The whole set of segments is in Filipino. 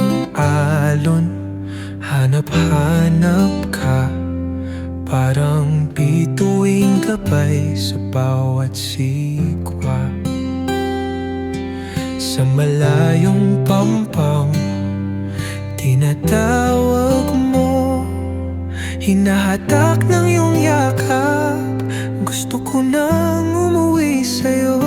ng alon, hanap-hanap ka, parang bituing gabay sa bawat sikwa. Sa malayong pampang, tinatawag mo, hinahatak ng iyong yakap. Gusto ko nang umuwi sa'yo.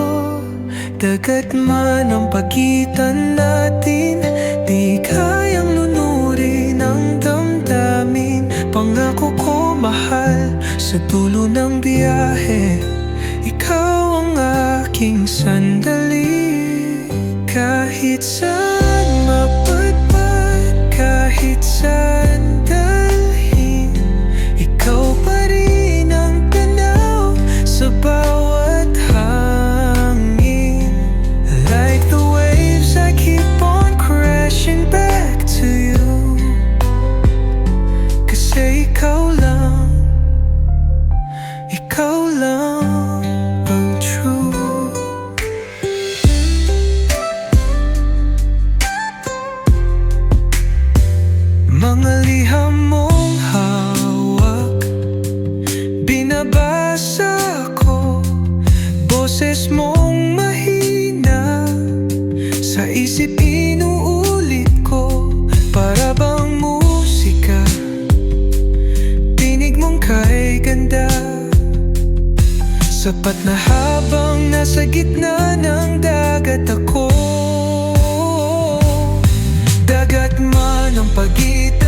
Dagat man ang pagitan natin, di kayang lunurin ang damdamin. Pangako ko mahal, sa dulo ng biyahe, ikaw ang aking sandali. Kahit saan mapadpad, kahit saan dalhin, ikaw pa rin ang tanaw sa bawat hangin. Like the waves, I keep on crashing back to you. Kasi ikaw lang ang true. Mga liham mong hawak, binabasa ko, boses mong mahina, sa isip inuulit ko, para bang musika, tinig mong kay ganda. Sapat na habang nasa gitna ng dagat ako. Dagat man ang pagitan